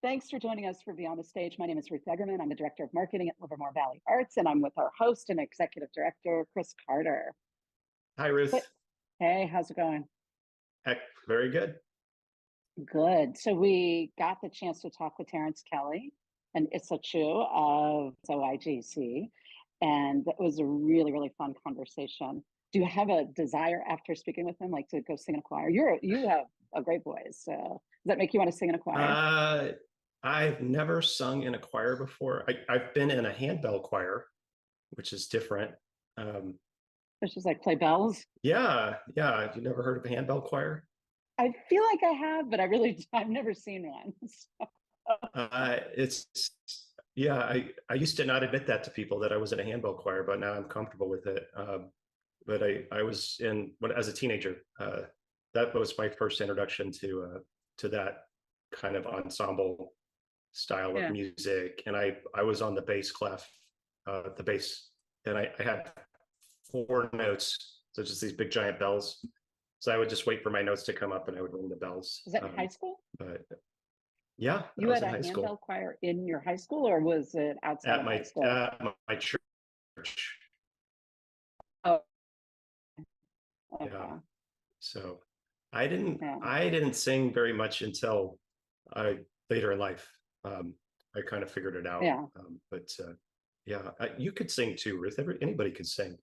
Thanks for joining us for Beyond the Stage. My name is Ruth Egerman. I'm the Director of Marketing at Livermore Valley Arts, and I'm with our host and Executive Director, Chris Carter. Hi, But, Ruth. hey, how's it going? Heck, very good. Good. So we got the chance to talk with Terrence Kelly and Issa Chu of OIGC, and that was a really, really fun conversation. Do you have a desire after speaking with them, like to go sing in a choir? You have a great voice. So does that make you want to sing in a choir? Uh, I've never sung in a choir before. I've been in a handbell choir, which is different. Um, It's just like play bells. yeah. Have you never heard of a handbell choir? I feel like I have, but I've never seen one. It's yeah. I used to not admit that to people that I was in a handbell choir, but now I'm comfortable with it. But I was in when as a teenager. That was my first introduction to that kind of ensemble style of Yeah. music, and I was on the bass clef, the bass, and I had four notes, so just these big giant bells. So I would just wait for my notes to come up, and I would ring the bells. Was that in high school? But yeah, that You was had in a high handbell school choir in your high school, or was it outside at of high my school? at my church. Oh, Yeah, okay. so I didn't Yeah. I didn't sing very much until I later in life. I kind of figured it out, Yeah. but yeah, you could sing too, Ruth. Anybody could sing.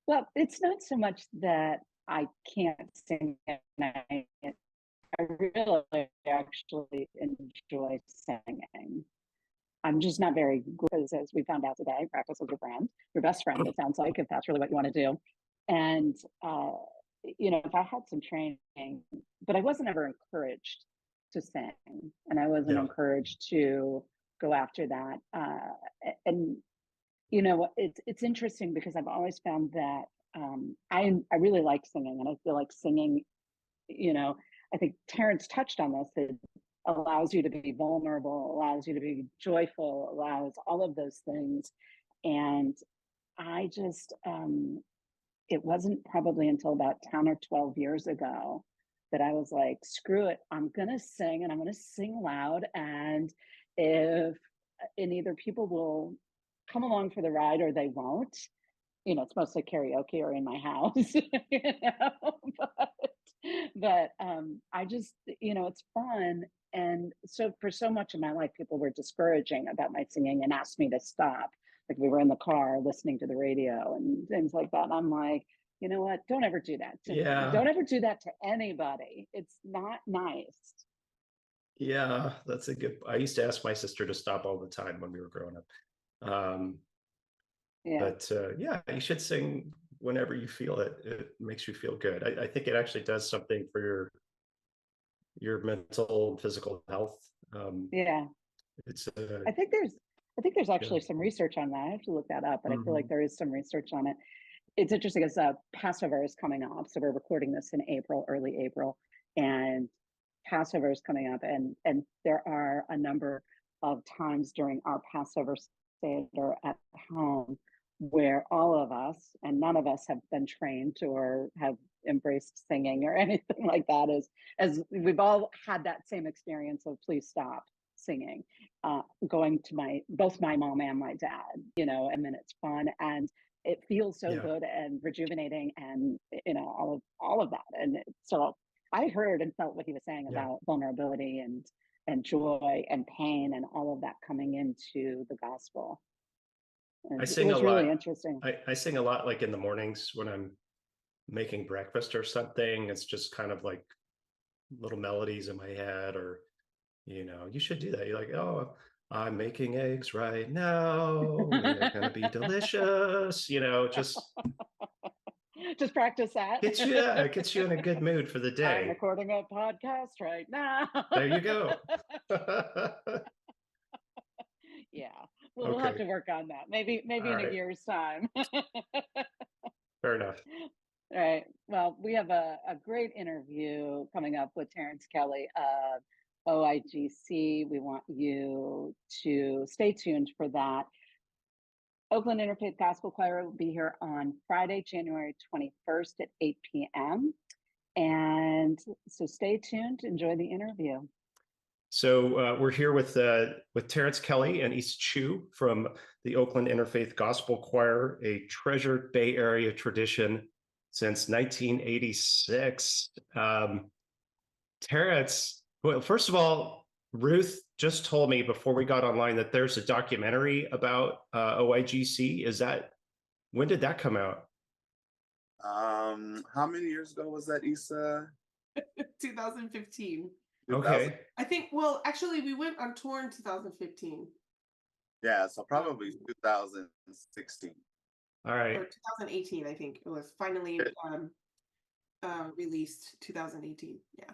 Well, it's not so much that I can't sing at night. I really actually enjoy singing. I'm just not very good, because as we found out today, practice with your friend, your best friend, it sounds like, if that's really what you want to do. And, if I had some training, but I wasn't ever encouraged to sing, and I wasn't Yeah, encouraged to go after that. And, it's interesting because I've always found that I really like singing, and I feel like singing, you know, I think Terrence touched on this. It allows you to be vulnerable, allows you to be joyful, allows all of those things. And I just, it wasn't probably until about 10 or 12 years ago that I was like, screw it, I'm going to sing, and I'm going to sing loud. And if, and either people will come along for the ride or they won't. It's mostly karaoke or in my house, but I just, it's fun. And so for so much of my life, people were discouraging about my singing and asked me to stop. Like we were in the car listening to the radio and things like that. And I'm like, you know what? Don't ever do that to me. yeah, Don't ever do that to anybody. It's not nice. yeah. That's a good. I used to ask my sister to stop all the time when we were growing up. Yeah. But yeah, you should sing whenever you feel it. It makes you feel good. I think it actually does something for your mental and physical health. Um, Yeah. it's I think there's I think there's yeah. actually some research on that. I have to look that up, but I feel like Mhm. there is some research on it. It's interesting as Passover is coming up. So we're recording this in April, early April, and Passover is coming up, and there are a number of times during our Passover Seder at home where all of us, and none of us have been trained or have embraced singing or anything like that, as we've all had that same experience of please stop singing, going to both my mom and my dad, and then it's fun and it feels so Yeah. good and rejuvenating, and all of that. And so I heard and felt what he was saying Yeah. about vulnerability and joy and pain and all of that coming into the gospel. I And it sing a was really lot. interesting. I sing a lot like in the mornings when I'm making breakfast or something. It's just kind of like little melodies in my head, or you should do that. You're like, oh, I'm making eggs right now. And they're gonna be delicious. Just Just practice that. it gets you in a good mood for the I'm day. recording a podcast right now. There you go. Yeah. Well, we'll have Okay, to work on that. Maybe all in a right, year's time. fair enough. All right. Well, we have a great interview coming up with Terrence Kelly of OIGC. We want you to stay tuned for that. Oakland Interfaith Gospel Choir will be here on Friday, January 21st at 8 p.m. And so stay tuned. Enjoy the interview. We're here with Terrence Kelly and Issa Chu from the Oakland Interfaith Gospel Choir, a treasured Bay Area tradition since 1986. Terrence, well, first of all, Ruth just told me before we got online that there's a documentary about OIGC. When did that come out? How many years ago was that, Issa? 2015. Okay. I think, well, actually, we went on tour in 2015 Yeah, so probably 2016. All right. or 2018. I think it was finally released 2018. Yeah.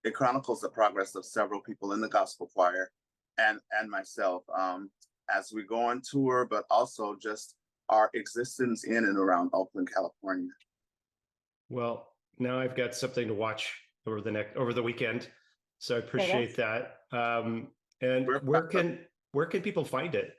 It chronicles the progress of several people in the gospel choir and myself as we go on tour, but also just our existence in and around Oakland, California. Well, now I've got something to watch over the weekend, so I appreciate that. And where can people find it?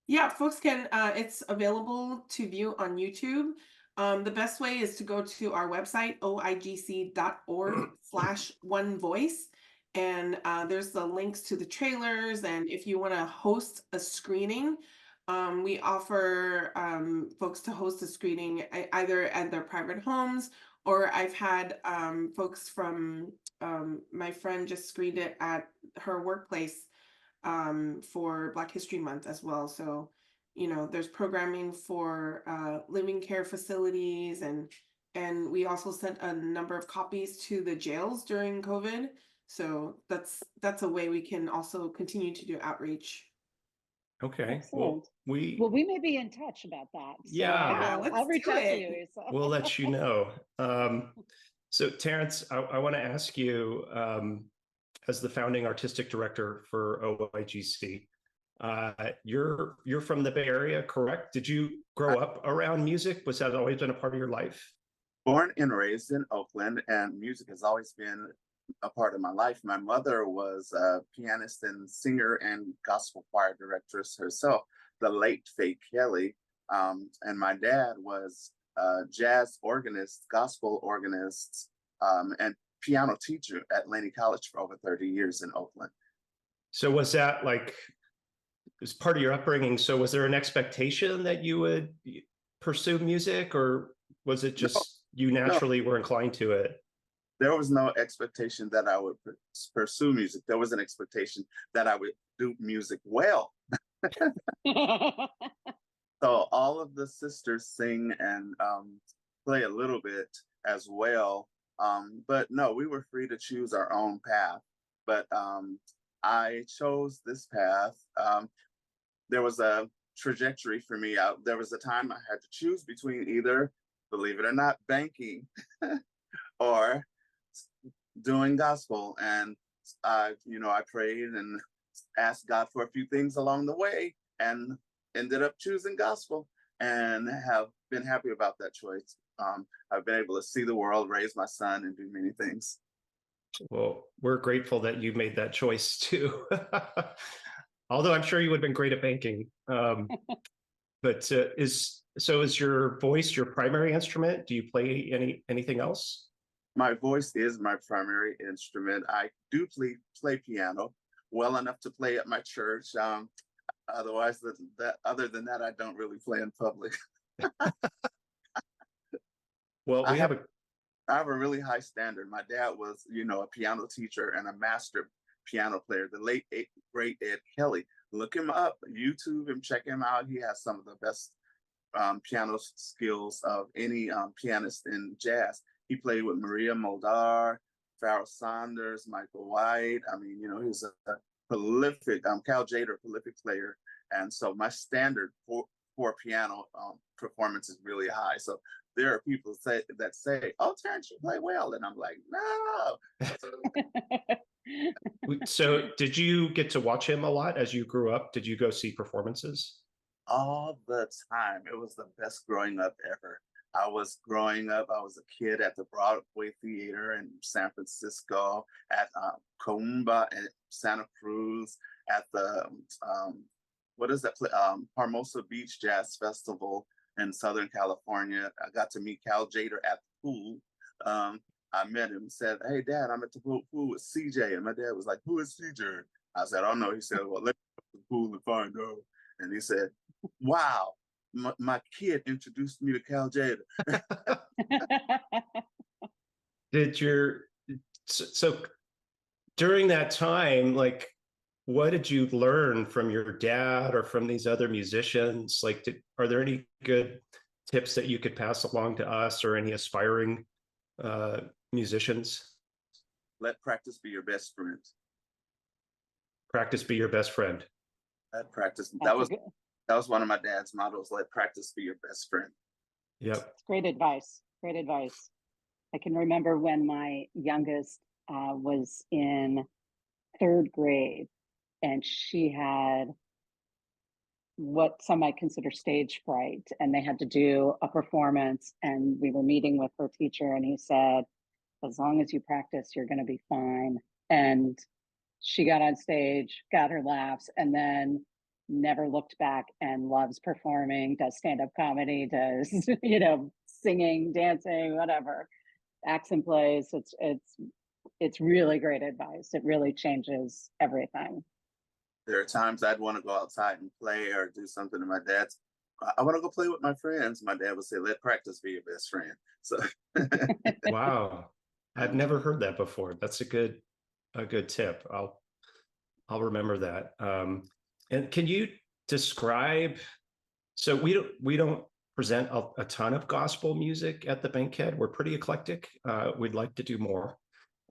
Yeah, folks can. It's available to view on YouTube. The best way is to go to our website, oigc.org/onevoice. And there's the links to the trailers. And if you want to host a screening, we offer folks to host a screening either at their private homes, or I've had folks from my friend just screened it at her workplace for Black History Month as well. So, there's programming for living care facilities, and we also sent a number of copies to the jails during COVID. So that's a way we can also continue to do outreach. Okay. Excellent. Well, we may be in touch about that. So Yeah. I'll reach out to you. So. We'll let you know. So Terrence, I want to ask you, as the founding artistic director for OIGC, you're from the Bay Area, correct? Did you grow up around music? Was that always been a part of your life? Born and raised in Oakland, and music has always been a part of my life. My mother was a pianist and singer and gospel choir directress herself, the late Faye Kelly. And my dad was a jazz organist, gospel organist, and piano teacher at Laney College for over 30 years in Oakland. So was that as part of your upbringing? So was there an expectation that you would pursue music, or was it just you naturally were inclined to it? There was no expectation that I would pursue music. There was an expectation that I would do music well. So all of the sisters sing and play a little bit as well. But no, we were free to choose our own path. But I chose this path. There was a trajectory for me. There was a time I had to choose between either, believe it or not, banking or doing gospel. And I prayed and asked God for a few things along the way and ended up choosing gospel, and have been happy about that choice. I've been able to see the world, raise my son, and do many things. Well, we're grateful that you made that choice too. Although I'm sure you would have been great at banking. But is your voice your primary instrument? Do you play anything else? My voice is my primary instrument. I do play piano well enough to play at my church. Other than that, I don't really play in public. Well, I have a really high standard. My dad was, a piano teacher and a master piano player, the late great Ed Kelly. Look him up, YouTube him, check him out. He has some of the best piano skills of any pianist in jazz. He played with Maria Muldaur, Pharoah Sanders, Michael White. I mean, he's a prolific, Cal Tjader, prolific player. And so my standard for piano performance is really high. So there are people that say, "Oh, Terrence, you play well," and I'm like, "No." So did you get to watch him a lot as you grew up? Did you go see performances? All the time. It was the best growing up ever. I was a kid at the Broadway Theater in San Francisco, at Coumba in Santa Cruz, at the Hermosa Beach Jazz Festival in Southern California. I got to meet Cal Tjader at the pool. I met him, said, "Hey, Dad, I'm at the pool with CJ." And my dad was like, "Who is CJ?" I said, "I don't know." He said, "Well, let's go to the pool and find out." And he said, "Wow, my kid introduced me to Cal Jada." Did your so during that time, like, what did you learn from your dad or from these other musicians? Like, are there any good tips that you could pass along to us or any aspiring musicians? Let practice be your best friend. Practice be your best friend. Let practice. That's That was one of my dad's mottos. Let practice be your best friend. Yep. great advice. Great advice. I can remember when my youngest was in 3rd grade, and she had what some might consider stage fright, and they had to do a performance, and we were meeting with her teacher, and he said, as long as you practice, you're going to be fine. And she got on stage, got her laughs, and then never looked back, and loves performing, does stand-up comedy, does singing, dancing, whatever, acts and plays. It's really great advice. It really changes everything. There are times I'd want to go outside and play or do something, and my dad's, "I want to go play with my friends." My dad would say, "Let practice be your best friend." So Wow. I've never heard that before. That's a good tip. I'll remember that. And can you describe, so we don't present a ton of gospel music at the Bankhead. We're pretty eclectic. We'd like to do more.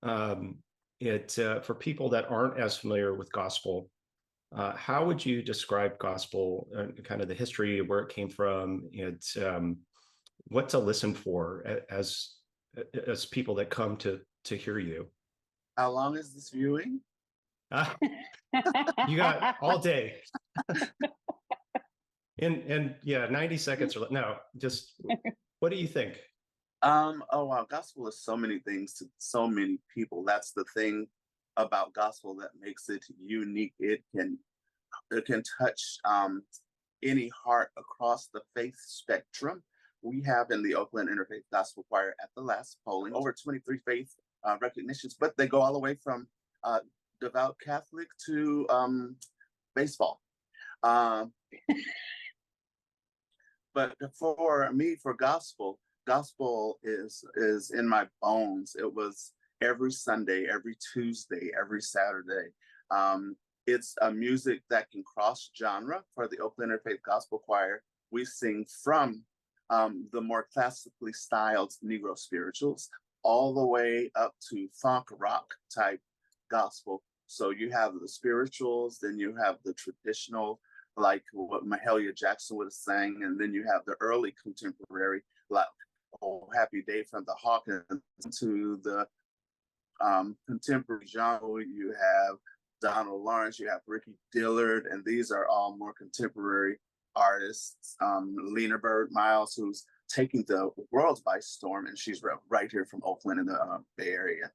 For people that aren't as familiar with gospel, how would you describe gospel and kind of the history of where it came from, and what to listen for as people that come to hear you? how long is this viewing? You got all day. And yeah, 90 seconds or no, just what do you think? Oh wow, gospel is so many things to so many people. That's the thing about gospel that makes it unique. It can touch any heart across the faith spectrum. We have in the Oakland Interfaith Gospel Choir at the last polling over 23 faith recognitions, but they go all the way from devout Catholic to baseball. But for me, for gospel is in my bones. It was every Sunday, every Tuesday, every Saturday. It's a music that can cross genre. For the Oakland Interfaith Gospel Choir, we sing from the more classically styled Negro spirituals all the way up to funk rock type gospel. So you have the spirituals, then you have the traditional, like what Mahalia Jackson would have sang, and then you have the early contemporary, like "Oh Happy Day" from the Hawkins, to the contemporary genre. You have Donald Lawrence, you have Ricky Dillard, and these are all more contemporary artists. Lena Bird Miles, who's taking the world by storm, and she's right here from Oakland in the Bay Area.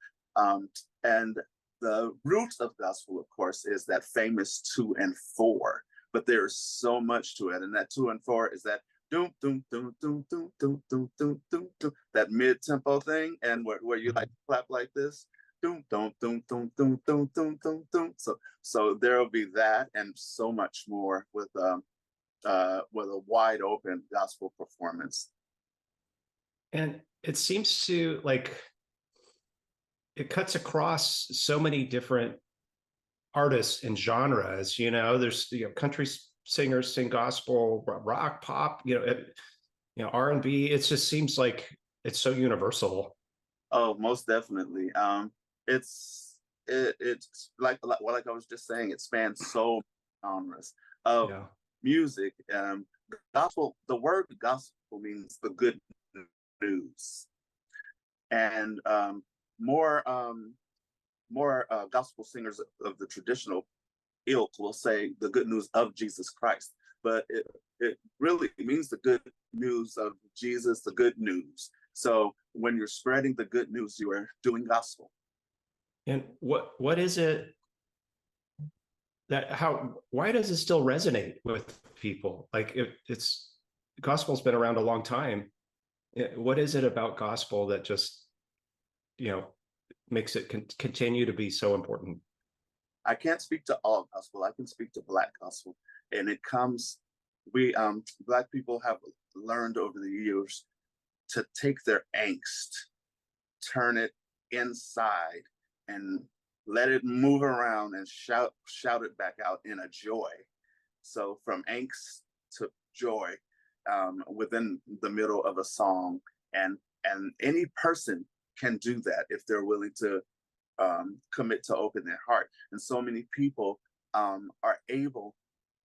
And the root of gospel, of course, is that famous 2 and 4, but there's so much to it. And that 2 and 4 is that doom, doom, doom, doom, doom, doom, doom, doom, doom, doom, that mid-tempo thing, and where you like clap like this. Doom, doom, doom, doom, doom, doom, doom, doom, doom. So there'll be that and so much more with a wide open gospel performance. And it seems to, like, it cuts across so many different artists and genres. There's country singers sing gospel, rock, pop, R&B. It just seems like it's so universal. Oh, most definitely. It's like I was just saying, it spans so many genres of music. Gospel, the word gospel means the good news, and more gospel singers of the traditional ilk will say the good news of Jesus Christ, but it really means the good news of Jesus, the good news. So when you're spreading the good news, you are doing gospel. And what is it why does it still resonate with people? Like, it's gospel's been around a long time. What is it about gospel that just makes it continue to be so important? I can't speak to all gospel. I can speak to Black gospel, and it comes. We Black people have learned over the years to take their angst, turn it inside, and let it move around and shout it back out in a joy. So from angst to joy within the middle of a song, and any person can do that if they're willing to commit to open their heart. And so many people are able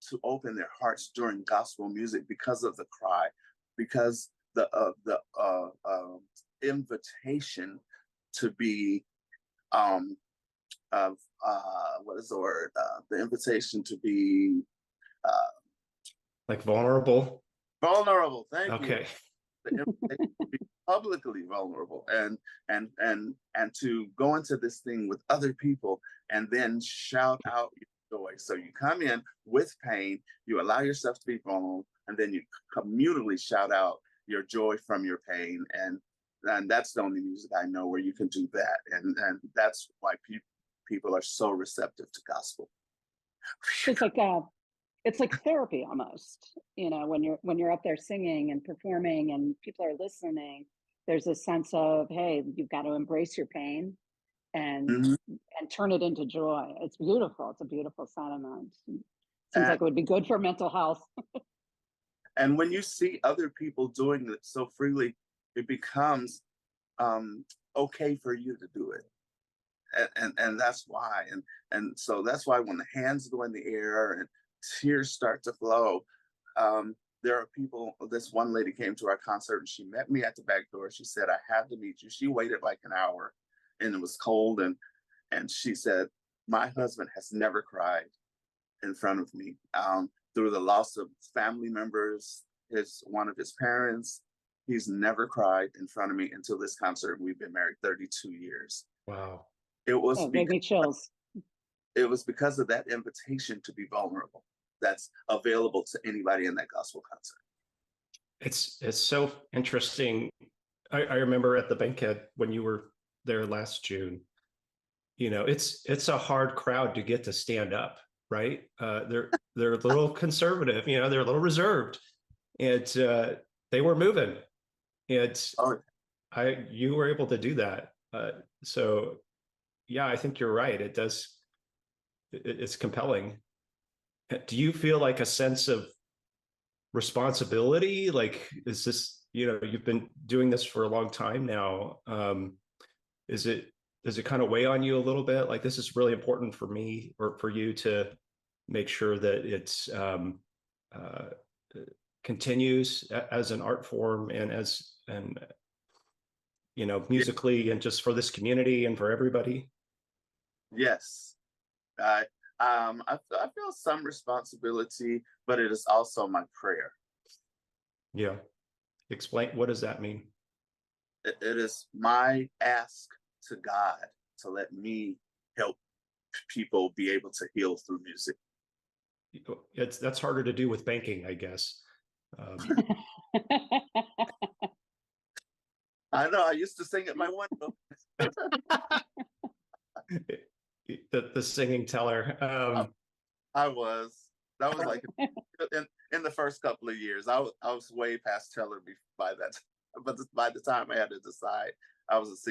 to open their hearts during gospel music because of the cry, because the invitation to be what is the word? The invitation to be Like vulnerable? vulnerable. Thank you. Okay. The invitation to be publicly vulnerable and to go into this thing with other people and then shout out your joy. So you come in with pain, you allow yourself to be vulnerable, and then you communally shout out your joy from your pain. And that's the only music I know where you can do that. And that's why people are so receptive to gospel. It's like therapy almost, when you're up there singing and performing and people are listening, there's a sense of, hey, you've got to embrace your pain and Mhm. and turn it into joy. It's beautiful. It's a beautiful sentiment. Seems And, like it would be good for mental health. and when you see other people doing it so freely, it becomes okay for you to do it. And that's why. And so that's why when the hands go in the air and tears start to flow, there are people. This one lady came to our concert and she met me at the back door. She said, I had to meet you. She waited like an hour and it was cold. And she said, my husband has never cried in front of me through the loss of family members, one of his parents. He's never cried in front of me until this concert. We've been married 32 years. Wow. It was Oh, gave me chills. it was because of that invitation to be vulnerable that's available to anybody in that gospel concert. It's so interesting. I remember at the Bankhead when you were there last June, it's a hard crowd to get to stand up, right? They're a little conservative, they're a little reserved, and they were moving, and Oh, you were able to do that. So yeah, I think you're right. It's compelling. Do you feel like a sense of responsibility? Like, is this, you've been doing this for a long time now. Does it kind of weigh on you a little bit? Like, this is really important for me or for you to make sure that it's continues as an art form and musically and just for this community and for everybody? yes. I feel some responsibility, but it is also my prayer. Yeah. Explain, what does that mean? It is my ask to God to let me help people be able to heal through music. That's harder to do with banking, I guess. I know. I used to sing at my window. The singing teller. I was. That was like in the first couple of years. I was way past teller by that. But by the time I had to decide, I was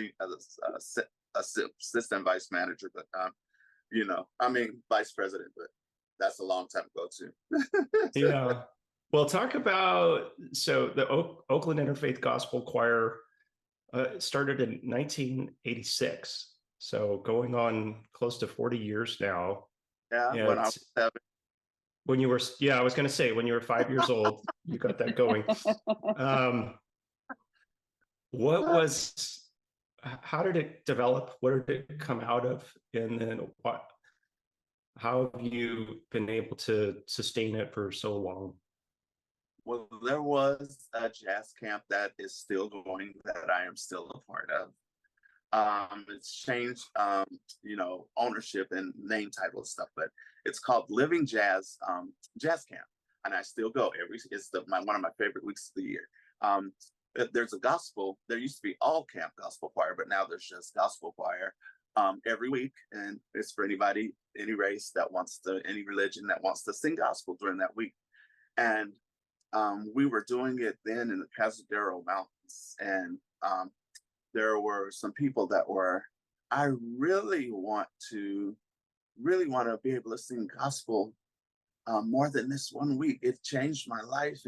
assistant vice manager. But vice president. But that's a long time ago too. Yeah. Well, talk about, so the Oakland Interfaith Gospel Choir started in 1986. So going on close to 40 years now. Yeah, when I was 7. When you were, I was going to say, when you were 5 years old, you got that going. How did it develop? What did it come out of? And then how have you been able to sustain it for so long? Well, there was a jazz camp that is still going that I am still a part of. It's changed, ownership and name title stuff, but it's called Living Jazz Jazz Camp, and I still go it's one of my favorite weeks of the year. there's a gospel. There used to be all camp gospel choir, but now there's just gospel choir every week, and it's for anybody, any race that wants to, any religion that wants to sing gospel during that week. And we were doing it then in the Cazadero Mountains, and there were some people that were, I really want to be able to sing gospel more than this one week. It changed my life,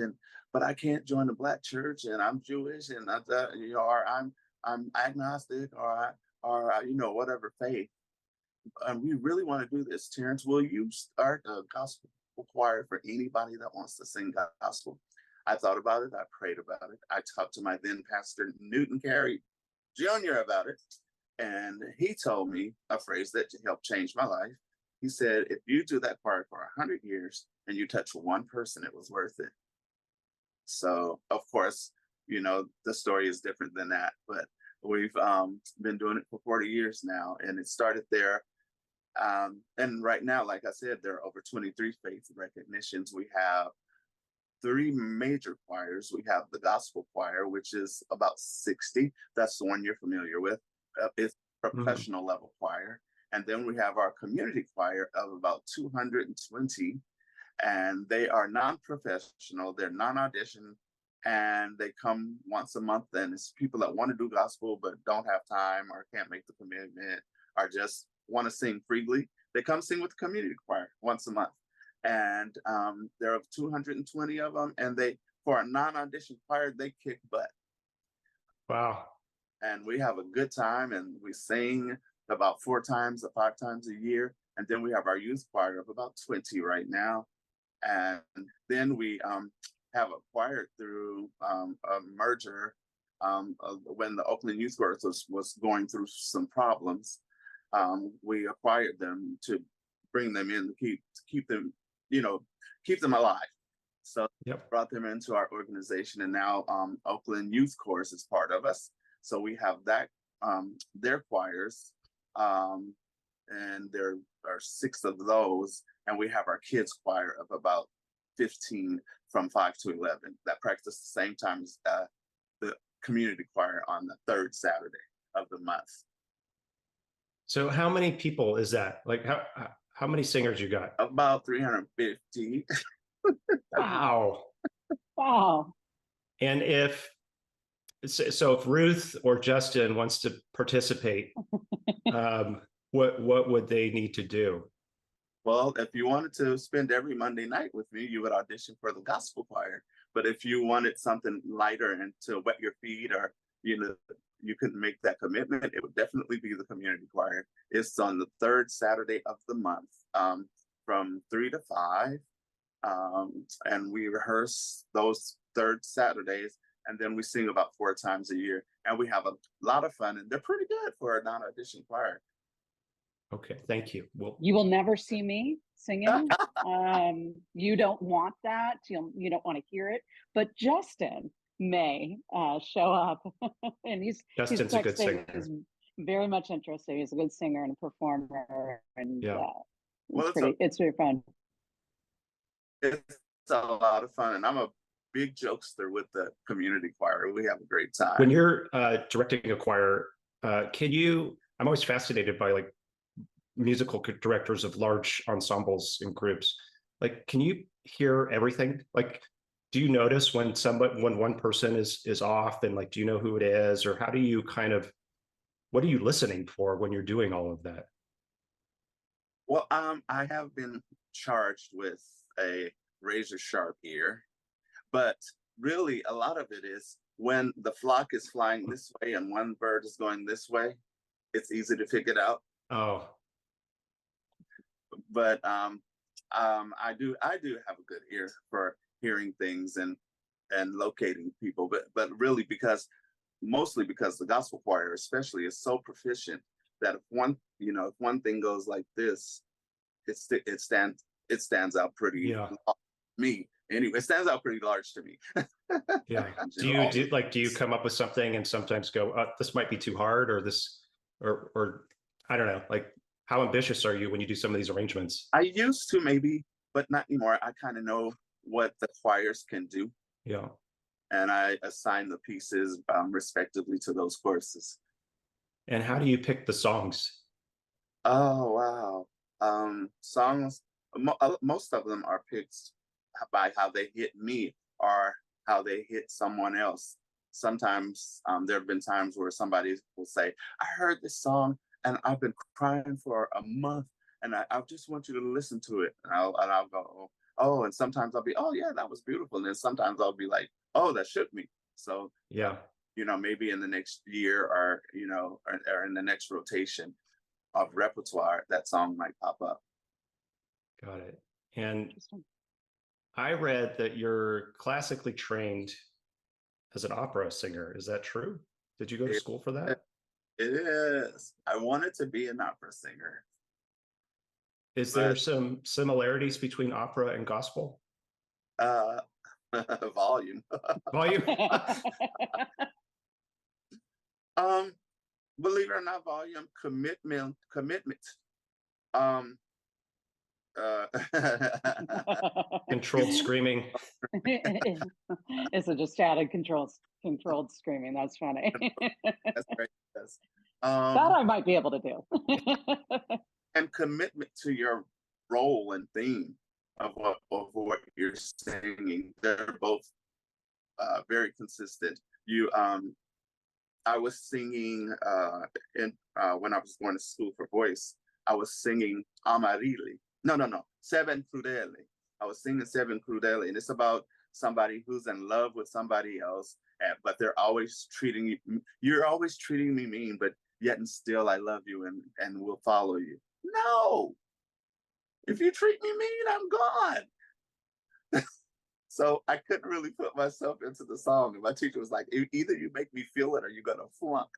but I can't join a Black church, and I'm Jewish, and or I'm agnostic, or whatever faith. And we really want to do this. Terrence, will you start a gospel choir for anybody that wants to sing gospel? I thought about it. I prayed about it. I talked to my then pastor, Newton Carey Jr., about it. And he told me a phrase that helped change my life. He said, if you do that choir for 100 years and you touch one person, it was worth it. So, of course, the story is different than that, but we've been doing it for 40 years now, and it started there. And right now, like I said, there are over 23 faith recognitions. We have 3 major choirs. We have the gospel choir, which is about 60. That's the one you're familiar with. It's professional level choir. And then we have our community choir of about 220. And they are non-professional, they're non-audition, and they come once a month. And it's people that want to do gospel but don't have time or can't make the commitment or just want to sing freely. They come sing with the community choir once a month. And there are 220 of them, and for a non-audition choir, they kick butt. Wow. And we have a good time, and we sing about 4 times or 5 times a year. And then we have our youth choir of about 20 right now. And then we have acquired through a merger when the Oakland Youth Choir was going through some problems. We acquired them to bring them in to keep them, keep them alive. So brought them into our organization, and now Oakland Youth Chorus is part of us. So we have that, their choirs, and there are 6 of those, and we have our kids choir of about 15 from 5 to 11 that practice the same time as the community choir on the 3rd Saturday of the month. So how many people is that? Like how many singers you got? About 350. Wow. Wow. And if Ruth or Justin wants to participate, what would they need to do? Well, if you wanted to spend every Monday night with me, you would audition for the gospel choir. But if you wanted something lighter and to wet your feet, or you couldn't make that commitment, it would definitely be the community choir. It's on the 3rd Saturday of the month, from 3 to 5. And we rehearse those 3rd Saturdays, and then we sing about 4 times a year. And we have a lot of fun, and they're pretty good for a non-audition choir. Okay, thank you. Well, you will never see me singing. You don't want that. You don't want to hear it. But Justin may show up, and Justin's a good singer. He's very much interested. He's a good singer and a performer, and it's very fun. It's a lot of fun, and I'm a big jokester with the community choir. We have a great time. When you're directing a choir, I'm always fascinated by like musical directors of large ensembles and groups. Like, can you hear everything? Like, do you notice when one person is off, and like, do you know who it is, or how do you what are you listening for when you're doing all of that? Well, I have been charged with a razor sharp ear, but really a lot of it is when the flock is flying this way and one bird is going this way, it's easy to figure it out. Oh. But I do have a good ear for hearing things and locating people, but really mostly because the gospel choir especially is so proficient that if one thing goes like this, it stands out pretty me anyway. It stands out pretty large to me. Yeah. Do you come up with something and sometimes go, this might be too hard, or this, or I don't know, like, how ambitious are you when you do some of these arrangements? I used to, maybe, but not anymore. I kind of know what the choirs can do. Yeah. and I assign the pieces respectively to those courses. And how do you pick the songs? Oh wow. Songs, most of them are picked by how they hit me or how they hit someone else. Sometimes there have been times where somebody will say, I heard this song and I've been crying for a month and I just want you to listen to it. And I'll go, oh, and sometimes I'll be, oh yeah, that was beautiful. And then sometimes I'll be like, oh, that shook me. So, Yeah, maybe in the next year or, or in the next rotation of repertoire, that song might pop up. got it. And Interesting. I read that you're classically trained as an opera singer. Is that true? Did you go to It, school for that? it is. I wanted to be an opera singer, Is there but some similarities between opera and gospel? uh, volume. Volume? um, Believe it or not, volume, commitment. Um, uh, Controlled screaming. It's a just added controlled screaming. That's funny. that's right. Yes. That I might be able to do. And commitment to your role and theme of what you're singing. They're both very consistent. I was singing in when I was going to school for voice. I was singing Amarilli. No, Seven Crudele. I was singing Seven Crudele, and it's about somebody who's in love with somebody else, but they're always treating you. You're always treating me mean, but yet and still I love you and will follow you. No, if you treat me mean, I'm gone. So I couldn't really put myself into the song. And my teacher was like, either you make me feel it or you're gonna flunk.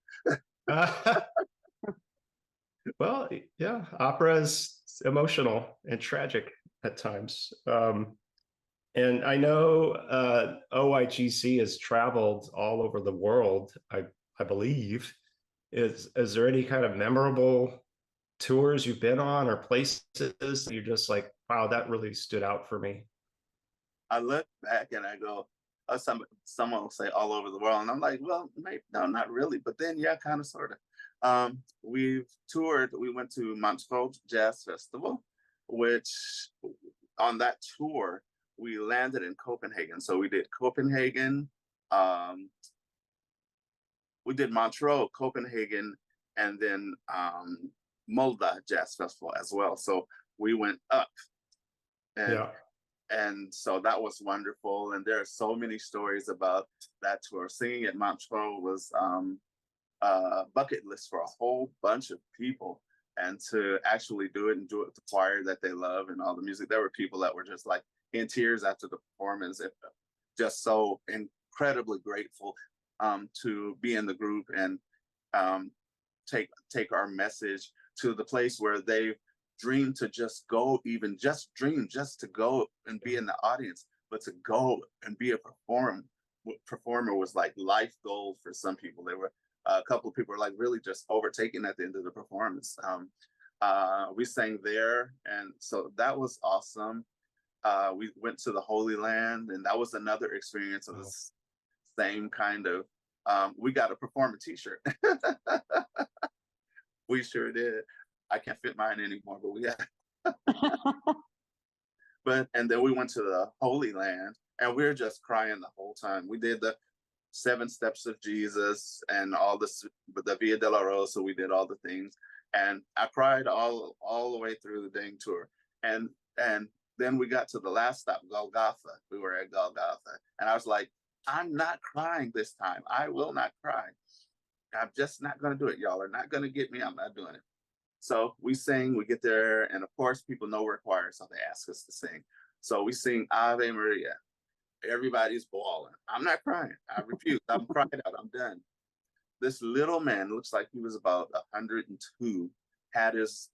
Well, yeah, opera is emotional and tragic at times. And I know OIGC has traveled all over the world, I believe. Is there any kind of memorable tours you've been on or places that you're just like, wow, that really stood out for me? I look back and I go, someone will say all over the world. And I'm like, well, maybe, no, not really. But then, yeah, kind of, sort of. We've toured, we went to Montreux Jazz Festival, which on that tour, we landed in Copenhagen. So we did Copenhagen, we did Montreux, Copenhagen, and then Molde Jazz Festival as well. So we went up and Yeah. and so that was wonderful. And there are so many stories about that tour. Singing at Montreux was bucket list for a whole bunch of people. And to actually do it and do it with the choir that they love and all the music, there were people that were just like in tears after the performance, just so incredibly grateful to be in the group and take our message to the place where they dream to just go, even just dream just to go and be in the audience, but to go and be a performer was like life goal for some people. They were a couple of people were like really just overtaken at the end of the performance. We sang there, and so that was awesome. We went to the Holy Land, and that was another experience of the same kind of. We got a performer T-shirt. We sure did. I can't fit mine anymore, but we had. And then we went to the Holy Land, and we were just crying the whole time. We did the 7 Steps of Jesus and all the Via Dolorosa. We did all the things, and I cried all the way through the dang tour. And then we got to the last stop, Golgotha. We were at Golgotha, and I was like, I'm not crying this time. I will not cry. I'm just not going to do it. Y'all are not going to get me. I'm not doing it. So we sing, we get there, and of course, people know we're choir, so they ask us to sing. So we sing Ave Maria. Everybody's bawling. I'm not crying. I refuse. I'm cried out. I'm done. This little man, looks like he was about 102, had his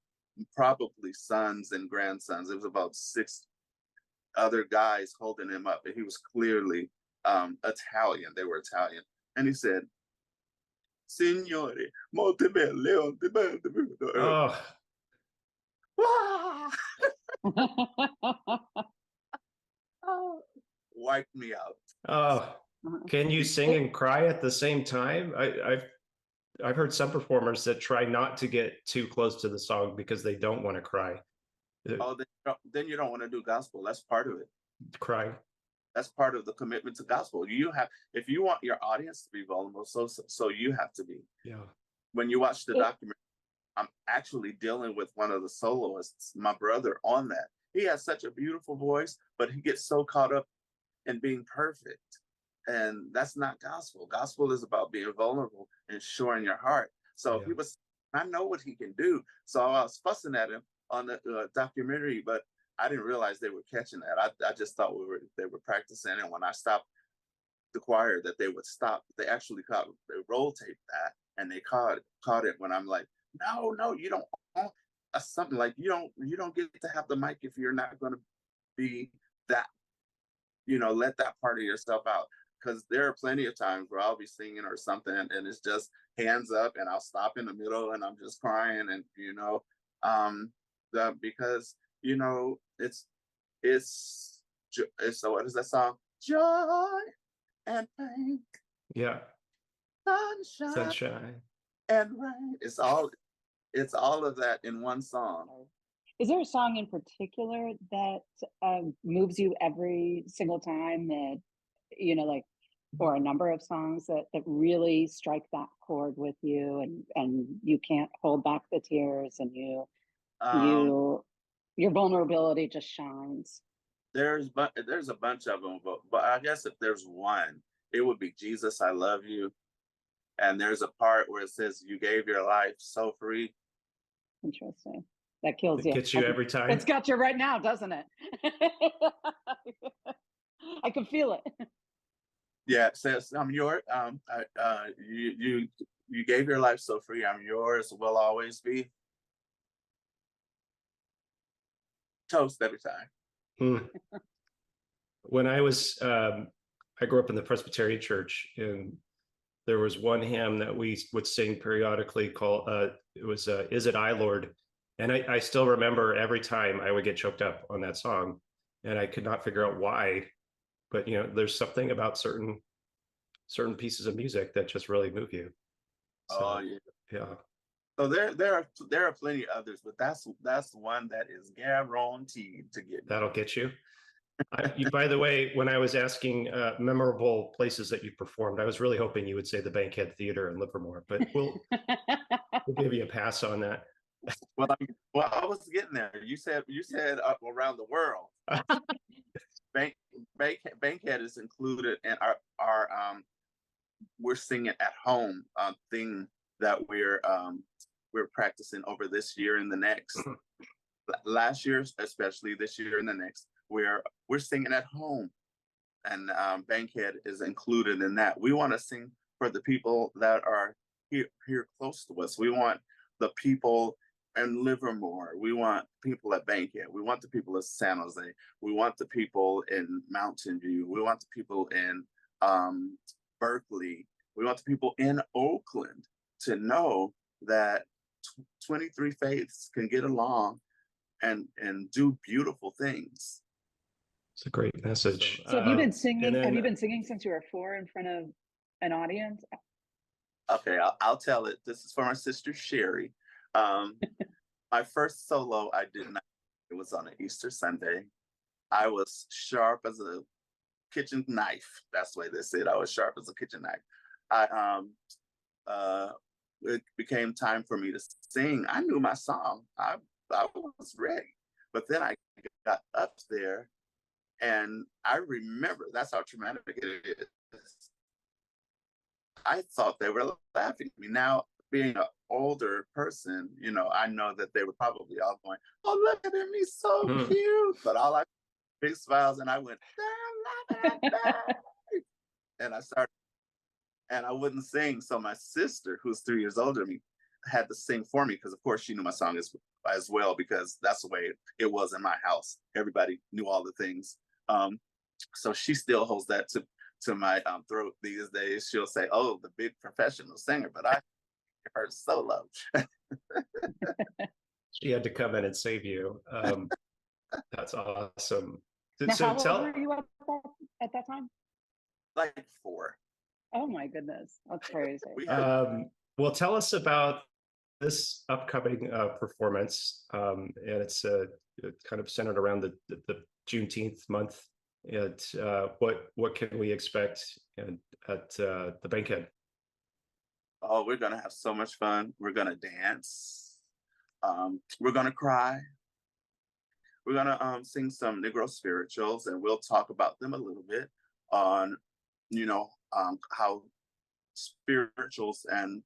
probably sons and grandsons. It was about 6 other guys holding him up, and he was clearly Italian. They were Italian. And he said, Signore, molto belle, Oh, wiped me out. oh, Can you sing and cry at the same time? I've heard some performers that try not to get too close to the song because they don't want to cry. Oh, then you don't want to do gospel. That's part of it. Crying. That's part of the commitment to gospel. You have, if you want your audience to be vulnerable, so you have to be. Yeah. When you watch the documentary, I'm actually dealing with one of the soloists, my brother, on that. He has such a beautiful voice, but he gets so caught up in being perfect. And that's not gospel. Gospel is about being vulnerable and showing your heart. So Yeah. he was, I know what he can do. So I was fussing at him on the documentary, but I didn't realize they were catching that. I just thought they were practicing, and when I stopped the choir, that they would stop. They actually they roll taped that, and they caught it when I'm like, no, you don't. Something like you don't get to have the mic if you're not going to be that. Let that part of yourself out, because there are plenty of times where I'll be singing or something, and it's just hands up, and I'll stop in the middle, and I'm just crying, and because it's so what is that song? Joy and pain, Yeah. Sunshine. and rain. It's all of that in one song. Is there a song in particular that moves you every single time that, like, or a number of songs that really strike that chord with you, and you can't hold back the tears, and your vulnerability just shines? There's a bunch of them, but I guess if there's one, it would be Jesus, I Love You. And there's a part where it says, you gave your life so free. Interesting. That kills It you. gets you every time. It's got you right now, doesn't it? I can feel it. Yeah, it says, I'm yours. You gave your life so free. I'm yours, will always be. Toast every time. When I grew up in the Presbyterian church, and there was one hymn that we would sing periodically called, it was Is It I, Lord? And I still remember every time I would get choked up on that song, and I could not figure out why, but there's something about certain pieces of music that just really move you. So, yeah. So there are plenty of others, but that's one that is guaranteed to get me. That'll get you. By the way, when I was asking memorable places that you performed, I was really hoping you would say the Bankhead Theater in Livermore, but we'll give you a pass on that. Well, I was getting there. You said around the world. Bankhead is included in our we're singing at home thing that we're practicing over this year and the next. Last year, especially this year and the next, we're singing at home, and Bankhead is included in that. We want to sing for the people that are here close to us. We want the people in Livermore. We want people at Bankhead. We want the people at San Jose. We want the people in Mountain View. We want the people in Berkeley. We want the people in Oakland to know that 23 faiths can get along and do beautiful things. It's a great message. So have you been singing? then- Have you been singing since you were 4 in front of an audience? Okay, I'll tell it. This is for my sister Sherry. My first solo I did not. It was on an Easter Sunday. I was sharp as a kitchen knife. That's the way they said. I was sharp as a kitchen knife. It became time for me to sing. I knew my song. I was ready. But then I got up there, and I remember, that's how traumatic it is. I thought they were laughing at me. Now, being an older person, I know that they were probably all going, "Oh, look at him, he's so cute." But all I big smiles, and I went, "They're laughing at me." And I started, and I wouldn't sing. So my sister, who's 3 years older than me, had to sing for me, because of course she knew my song as well, because that's the way it was in my house. Everybody knew all the things. So she still holds that to my throat these days. She'll say, "Oh, the big professional singer," but I heard solo. She had to come in and save you. That's awesome. Now, how old were you at that time? like 4. Oh my goodness, that's crazy. We had Well, tell us about this upcoming performance, and it's kind of centered around the Juneteenth month. And what can we expect at the Bankhead? oh, we're gonna have so much fun. We're gonna dance. We're gonna cry. We're gonna sing some Negro spirituals, and we'll talk about them a little bit on, how spirituals and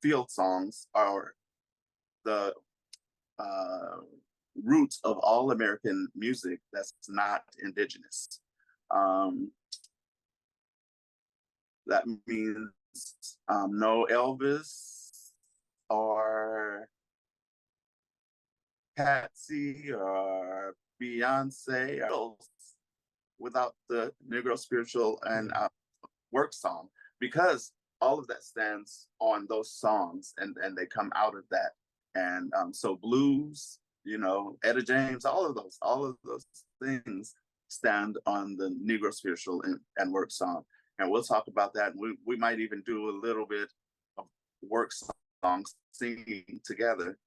field songs are the roots of all American music that's not indigenous. Um, that means no Elvis or Patsy or Beyonce or those without the Negro spiritual and work song, because all of that stands on those songs, and they come out of that. And so blues, Etta James, all of those things stand on the Negro spiritual and work song. And we'll talk about that. We might even do a little bit of work songs singing together.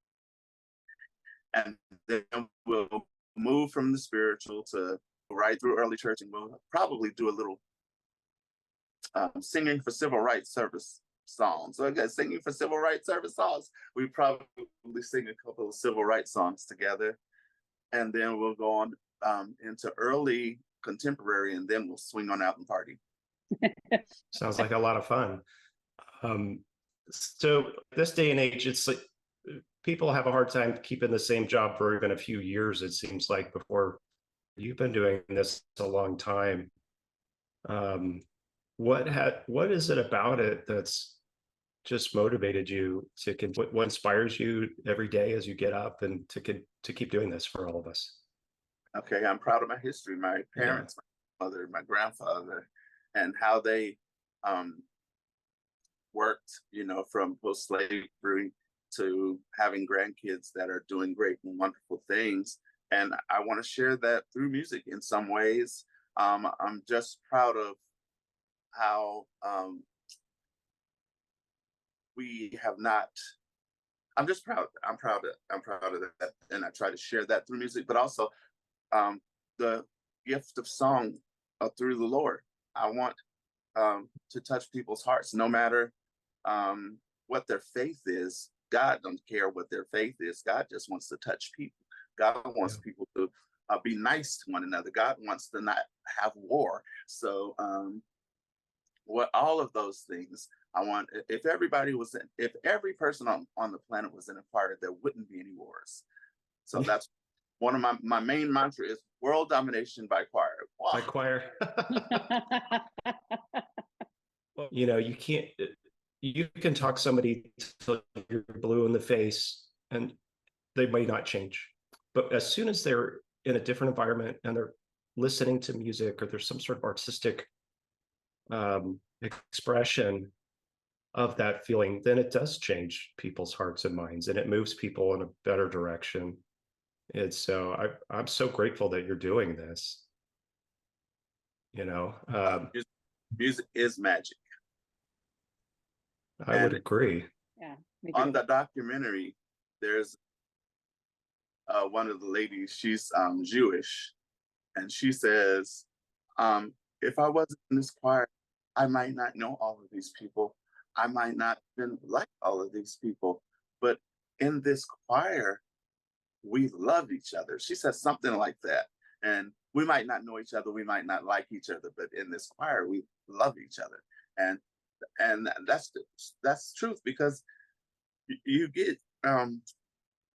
And then we'll move from the spiritual to right through early church, and we'll probably do a little singing for civil rights service songs. So again, singing for civil rights service songs. We probably sing a couple of civil rights songs together, and then we'll go on into early contemporary, and then we'll swing on out and party. Sounds like a lot of fun. So this day and age, it's like people have a hard time keeping the same job for even a few years, it seems like. Before you've been doing this a long time. What is it about it that's just motivated you to what inspires you every day as you get up and to keep doing this for all of us? Okay, I'm proud of my history. My parents, my mother, my grandfather, and how they worked, from post-slavery to having grandkids that are doing great and wonderful things. And I want to share that through music in some ways. I'm just proud of how we have not. I'm just proud. I'm proud of that, and I try to share that through music, but also the gift of song through the Lord. I want to touch people's hearts, no matter what their faith is. God don't care what their faith is. God just wants to touch people. God wants people to be nice to one another. God wants to not have war. So what all of those things, I want, if every person on the planet was in a choir, there wouldn't be any wars. So that's one of my main mantra is world domination by choir. Wow. By choir. You can talk somebody till you're blue in the face and they may not change. But as soon as they're in a different environment and they're listening to music, or there's some sort of artistic expression of that feeling, then it does change people's hearts and minds, and it moves people in a better direction. And so I'm so grateful that you're doing this. Music is magic. I would agree. Yeah. On the documentary, there's one of the ladies, she's Jewish, and she says, if I wasn't in this choir, I might not know all of these people. I might not been like all of these people, but in this choir, we love each other. She says something like that. And we might not know each other, we might not like each other, but in this choir, we love each other. And that's truth, because you get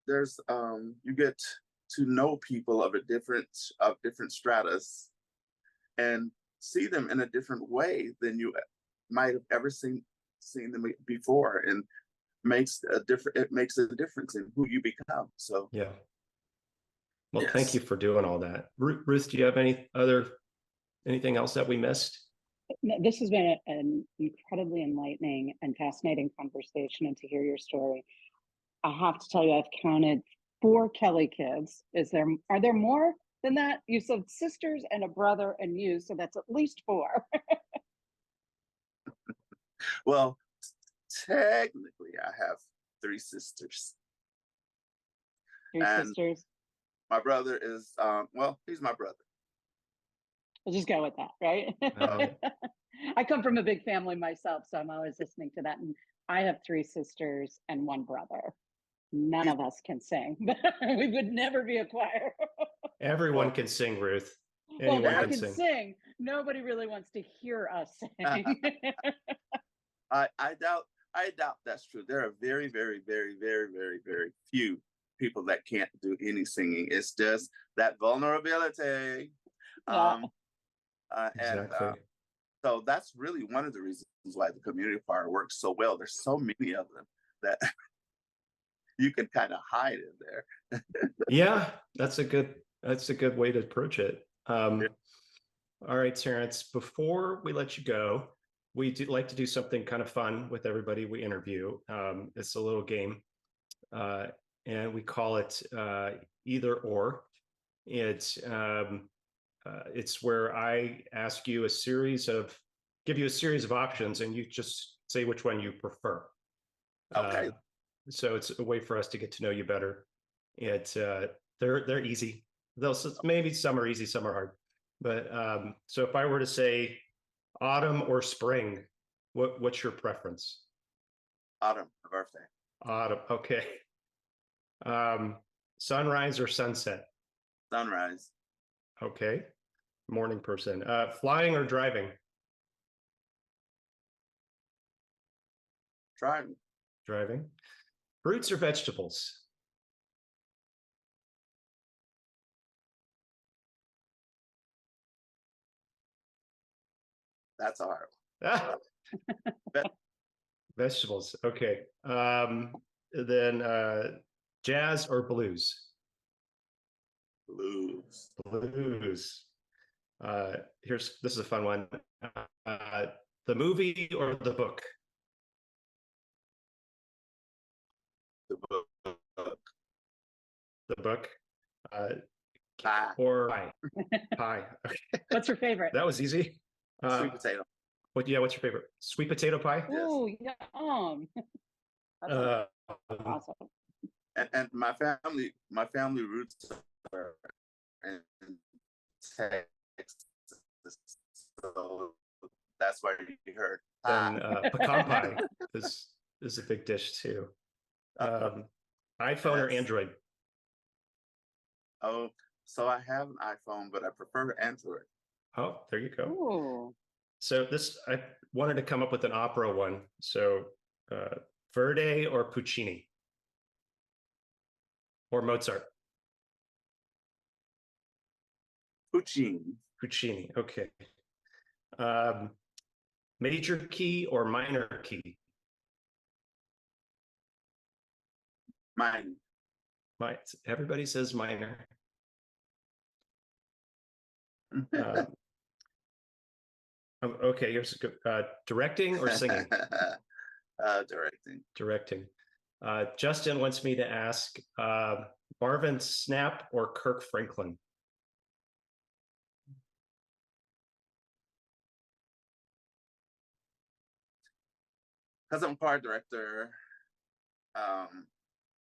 you get to know people of different stratas and see them in a different way than you might have ever seen them before, and it makes a difference in who you become. So yeah. Well, yes. Thank you for doing all that. Ruth, do you have anything else that we missed? This has been an incredibly enlightening and fascinating conversation, and to hear your story. I have to tell you, I've counted 4 Kelly kids. Are there more? than that. You said sisters and a brother and you, so that's at least 4. Well, technically, I have 3 sisters, 3 and sisters. my brother is well, he's my brother. We'll just go with that, right? right. I come from a big family myself, so I'm always listening to that. And I have 3 sisters and 1 brother. None He's- of us can sing, but we would never be a choir. Everyone Well, can sing, Ruth. Well, Anyone I can can sing. sing. Nobody really wants to hear us sing. I doubt that's true. There are very, very, very, very, very, very few people that can't do any singing. It's just that vulnerability. Yeah. And Exactly. so that's really one of the reasons why the community choir works so well. There's so many of them that you can kind of hide in there. Yeah, that's a good way to approach it. Yeah. All right, Terrence, before we let you go, we do like to do something kind of fun with everybody we interview. It's a little game, and we call it either or. It's where I ask you give you a series of options, and you just say which one you prefer. Okay. So it's a way for us to get to know you better. They're easy. Maybe some are easy, some are hard. But so if I were to say autumn or spring, what's your preference? Autumn, my birthday. Autumn. Okay. Sunrise or sunset? Sunrise. Okay. Morning person. Flying or driving? Driving. Driving. Fruits or vegetables? That's a hard Ah, Ve- vegetables. Okay. Then jazz or blues? one. Blues. Blues. This is a fun one. The movie or the book? The book. The book. Pie. Or pie. Pie. Okay. What's your favorite? That was easy. Sweet potato. What's your favorite? Sweet potato pie? Yes. Oh, yum. That's Uh, awesome. And my family roots are in Texas, so that's why you heard then pie. pecan pie is a big dish too. iPhone or Yes. Android? Oh, so I have an iPhone, but I prefer Android. Oh, there you go. Ooh. So I wanted to come up with an opera one. So Verdi or Puccini? Or Mozart? Puccini. Puccini, okay. Major key or minor key? Mine. Everybody says minor. Okay, here's a good directing or singing? Directing. Directing. Justin wants me to ask Marvin Sapp or Kirk Franklin? Because I'm choir director.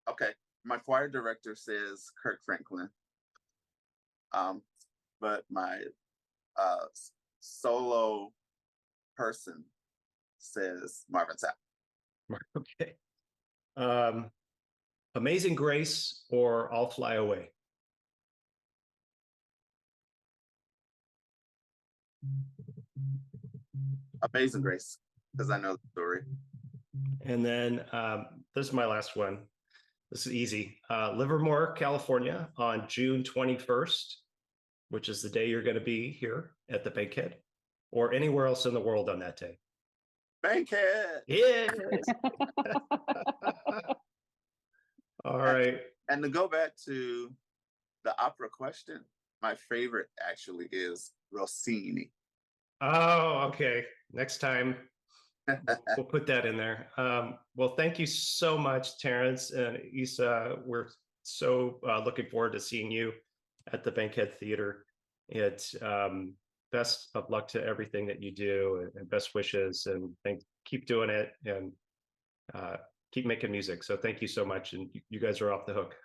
Okay, my choir director says Kirk Franklin. But my solo person says Marvin Sapp. Okay. Amazing Grace or I'll Fly Away? Amazing Grace, because I know the story. And then this is my last one. This is easy. Livermore, California on June 21st, which is the day you're going to be here at the Bankhead, or anywhere else in the world on that day. Bankhead. Yes. All right. And to go back to the opera question, my favorite actually is Rossini. Oh, okay. Next time we'll put that in there. Well, thank you so much, Terrence and Isa. We're so looking forward to seeing you at the Bankhead Theater. It's best of luck to everything that you do, and best wishes, and keep doing it, and keep making music. So thank you so much, and you guys are off the hook.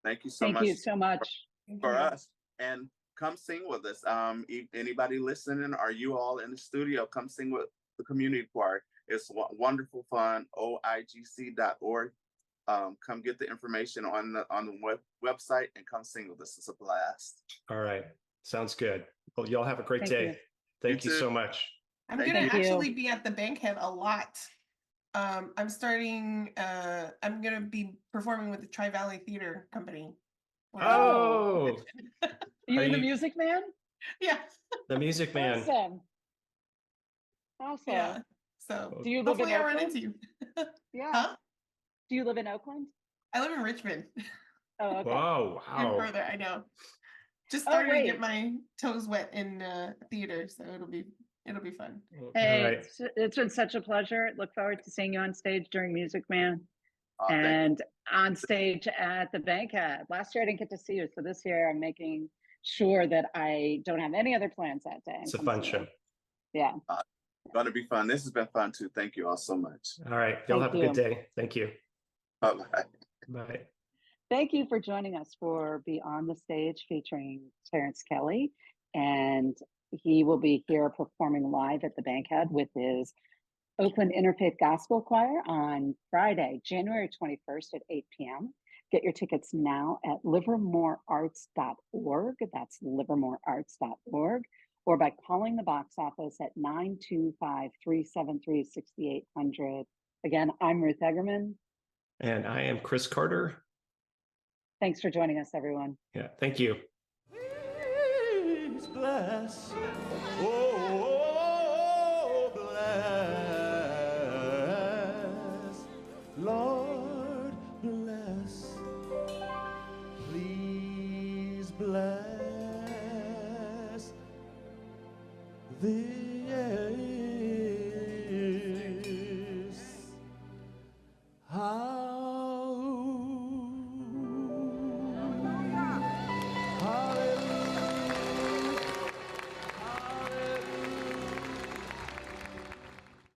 Thank you so Thank much you so much. for us. And come sing with us. Anybody listening, are you all in the studio? Come sing with the community choir. It's wonderful fun. oigc.org. Come get the information on the website and come sing with us. It's a blast. All right, sounds good. Well, y'all have a great Thank day. you. Thank you You so too. much. I'm Thank gonna you. actually be at the Bankhead a lot. I'm starting. I'm gonna be performing with the Tri Valley Theater Company. Oh, You Are the you- Music Man? Yeah, the Music Man. Awesome. Awesome. yeah. So Do you live in hopefully I run Oakland? into you. Yeah. Huh? Do you live in Oakland? I live in Richmond. Oh, okay. Wow, Even wow. further, I know. Just Oh, starting to wait. get my toes wet in theater, so it'll be fun. All Hey, right. it's been such a pleasure. Look forward to seeing you on stage during Music Man Thank you. and on stage at the Bankhead. Last year I didn't get to see you, so this year I'm making sure that I don't have any other plans that day. and It's a come fun see show. you. Yeah. Going to be fun. This has been fun too. Thank you all so much. All right, y'all Thank have a good you. day. Thank you. Bye-bye. Bye. Thank you for joining us for Beyond the Stage featuring Terrence Kelly. And he will be here performing live at the Bankhead with his Oakland Interfaith Gospel Choir on Friday, January 21st at 8 p.m. Get your tickets now at livermorearts.org. That's livermorearts.org. Or by calling the box office at 925-373-6800. Again, I'm Ruth Egerman. And I am Chris Carter. Thanks for joining us, everyone. Yeah, thank you. Please bless, oh, bless, Lord bless, please bless this